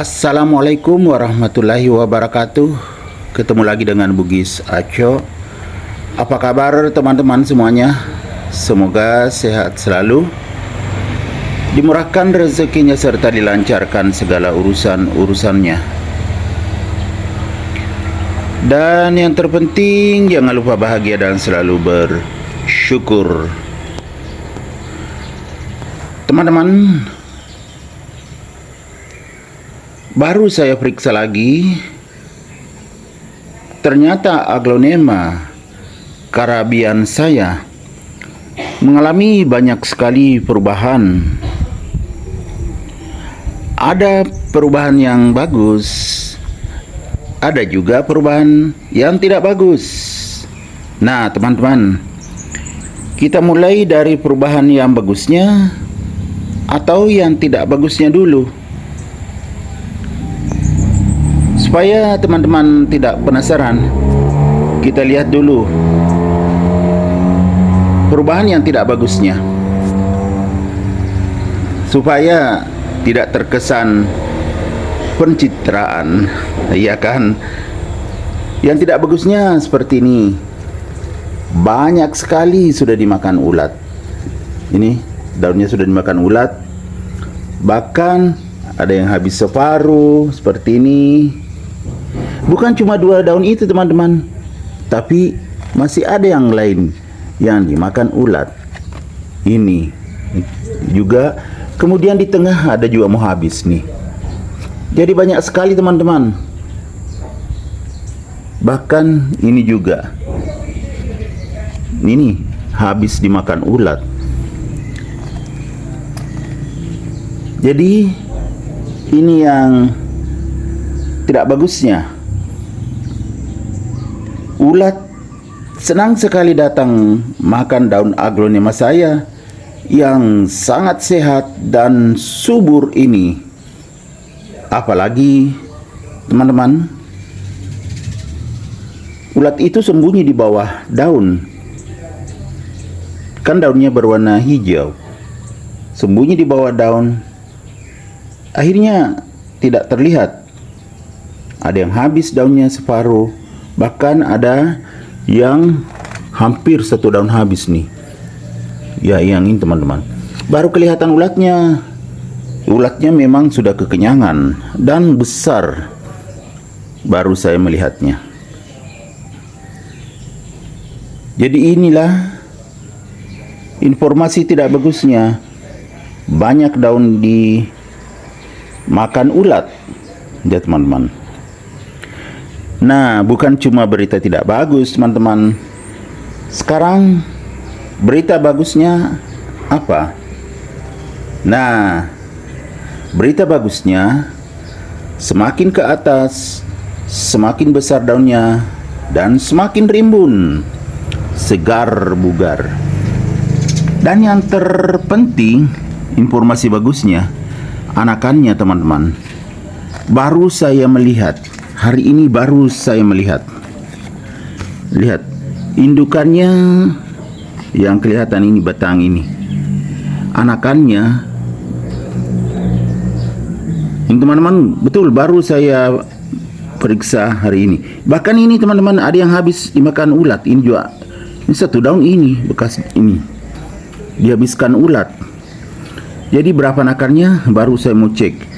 Assalamualaikum warahmatullahi wabarakatuh. Ketemu lagi dengan Bugis Aco. Apa kabar teman-teman semuanya? Semoga sehat selalu, dimurahkan rezekinya serta dilancarkan segala urusan-urusannya. Dan yang terpenting, jangan lupa bahagia dan selalu bersyukur. Teman-teman, baru saya periksa lagi, ternyata Aglonema Caribbean saya mengalami banyak sekali perubahan. Ada perubahan yang bagus, ada juga perubahan yang tidak bagus. Nah teman-teman, kita mulai dari perubahan yang bagusnya atau yang tidak bagusnya dulu, supaya teman-teman tidak penasaran. Kita lihat dulu perubahan yang tidak bagusnya, supaya tidak terkesan pencitraan, ya kan? Yang tidak bagusnya seperti ini. Banyak sekali sudah dimakan ulat. Ini daunnya sudah dimakan ulat. Bahkan ada yang habis separuh seperti ini. Bukan cuma 2 daun itu teman-teman, tapi masih ada yang lain yang dimakan ulat. Ini juga, kemudian di tengah ada juga mau habis nih. Jadi banyak sekali teman-teman. Bahkan ini juga, ini habis dimakan ulat. Jadi ini yang tidak bagusnya. Ulat senang sekali datang makan daun aglonema saya yang sangat sehat dan subur ini. Apalagi teman-teman, ulat itu sembunyi di bawah daun. Kan daunnya berwarna hijau, sembunyi di bawah daun, akhirnya tidak terlihat. Ada yang habis daunnya separuh, bahkan ada yang hampir 1 daun habis nih. Ya, yang ini teman-teman, baru kelihatan ulatnya. Ulatnya memang sudah kekenyangan dan besar. Baru saya melihatnya. Jadi inilah informasi tidak bagusnya. Banyak daun dimakan ulat, ya teman-teman. Nah, bukan cuma berita tidak bagus teman-teman. Sekarang berita bagusnya apa? Nah, berita bagusnya, semakin ke atas semakin besar daunnya dan semakin rimbun, segar bugar. Dan yang terpenting, informasi bagusnya, anakannya teman-teman. Baru saya melihat hari ini, baru saya melihat. Lihat indukannya yang kelihatan ini, batang ini. Anakannya ini teman-teman, betul baru saya periksa hari ini. Bahkan ini teman-teman, ada yang habis dimakan ulat. Ini juga, ini 1 daun ini bekas ini dihabiskan ulat. Jadi berapa anakannya baru saya mau cek.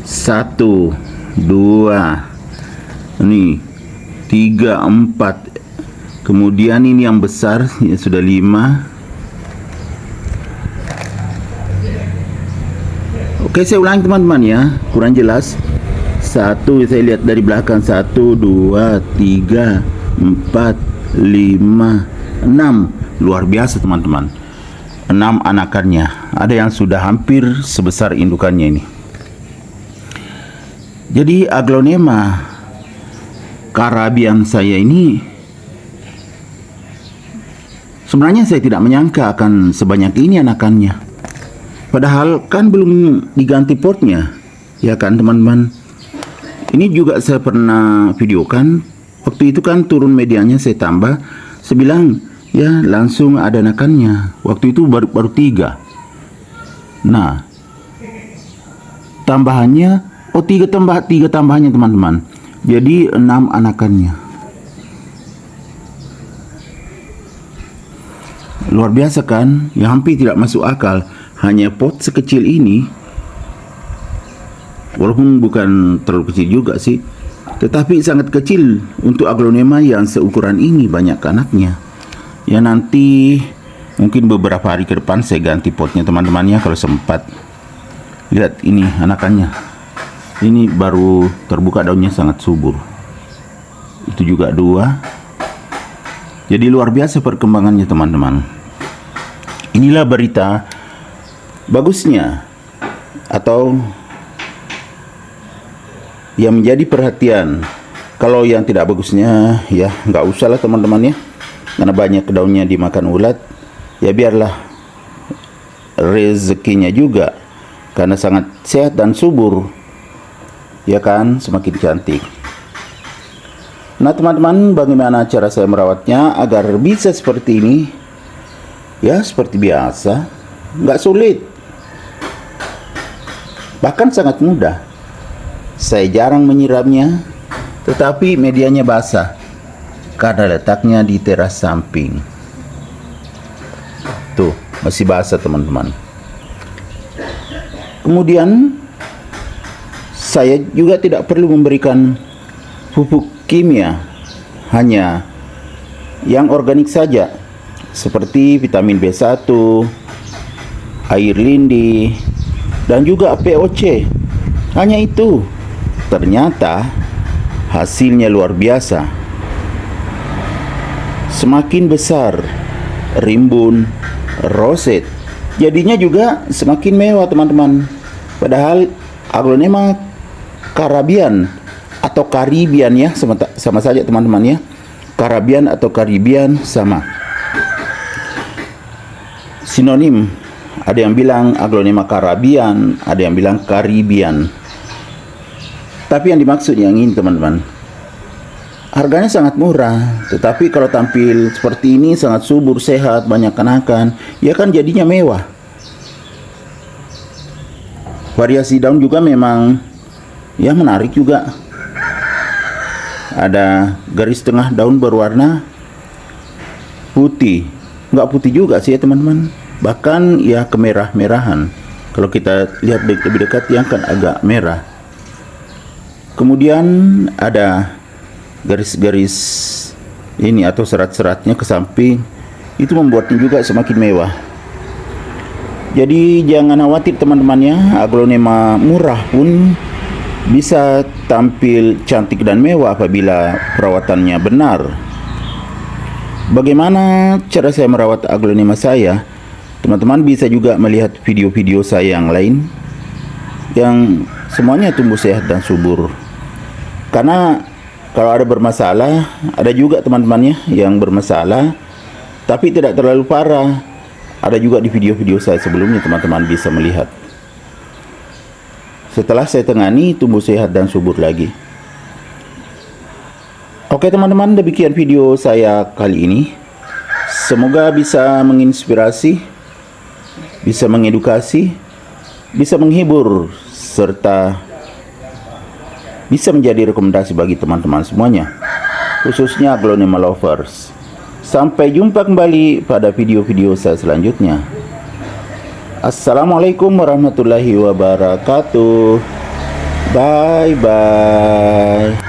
1, 2, ini 3, 4. Kemudian ini yang besar ya, sudah 5. Oke, saya ulangi teman-teman ya, kurang jelas. 1, saya lihat dari belakang, 1, 2, 3, 4, 5, 6. Luar biasa teman-teman, 6 anakannya. Ada yang sudah hampir sebesar indukannya ini. Jadi Aglonema Caribbean saya ini, sebenarnya saya tidak menyangka akan sebanyak ini anakannya. Padahal kan belum diganti potnya, ya kan teman-teman. Ini juga saya pernah videokan. Waktu itu kan turun medianya saya tambah. Saya bilang ya langsung ada anakannya. Waktu itu baru 3. Nah, tambahannya Oh, tiga tambahnya teman-teman. Jadi 6 anakannya. Luar biasa kan? Ya, hampir tidak masuk akal. Hanya pot sekecil ini, walaupun bukan terlalu kecil juga sih, tetapi sangat kecil untuk aglonema yang seukuran ini banyak anaknya. Ya, nanti mungkin beberapa hari ke depan saya ganti potnya teman-temannya kalau sempat. Lihat ini anakannya. Ini baru terbuka, daunnya sangat subur. Itu juga 2. Jadi luar biasa perkembangannya teman-teman. Inilah berita bagusnya atau yang menjadi perhatian. Kalau yang tidak bagusnya ya nggak usah lah teman-teman ya, karena banyak daunnya dimakan ulat. Ya biarlah, rezekinya juga karena sangat sehat dan subur, ya kan, semakin cantik. Nah teman-teman, bagaimana cara saya merawatnya agar bisa seperti ini? Ya seperti biasa, nggak sulit, bahkan sangat mudah. Saya jarang menyiramnya, tetapi medianya basah karena letaknya di teras samping. Tuh, masih basah teman-teman. Kemudian saya juga tidak perlu memberikan pupuk kimia, hanya yang organik saja, seperti vitamin B1, air lindi, dan juga POC. Hanya itu. Ternyata hasilnya luar biasa. Semakin besar rimbun roset, jadinya juga semakin mewah teman-teman. Padahal aglonema Caribbean atau Caribbean ya, sama saja teman-teman ya. Caribbean atau Caribbean sama. Sinonim. Ada yang bilang aglonema Caribbean, ada yang bilang Caribbean. Tapi yang dimaksud yang ini teman-teman. Harganya sangat murah, tetapi kalau tampil seperti ini sangat subur, sehat, banyak anakan, ya kan jadinya mewah. Variasi daun juga memang ya menarik juga. Ada garis tengah daun berwarna putih. Nggak putih juga sih ya teman-teman, bahkan ya kemerah-merahan. Kalau kita lihat lebih dekat yang kan agak merah. Kemudian ada garis-garis ini atau serat-seratnya ke samping, itu membuatnya juga semakin mewah. Jadi jangan khawatir teman-temannya, aglonema murah pun bisa tampil cantik dan mewah apabila perawatannya benar. Bagaimana cara saya merawat aglonema saya? Teman-teman bisa juga melihat video-video saya yang lain yang semuanya tumbuh sehat dan subur. Karena kalau ada bermasalah, ada juga teman-temannya yang bermasalah tapi tidak terlalu parah. Ada juga di video-video saya sebelumnya, teman-teman bisa melihat. Setelah saya tangani, tumbuh sehat dan subur lagi. Oke teman-teman, demikian video saya kali ini. Semoga bisa menginspirasi, bisa mengedukasi, bisa menghibur, serta bisa menjadi rekomendasi bagi teman-teman semuanya, khususnya aglonema lovers. Sampai jumpa kembali pada video-video saya selanjutnya. Assalamualaikum warahmatullahi wabarakatuh. Bye bye.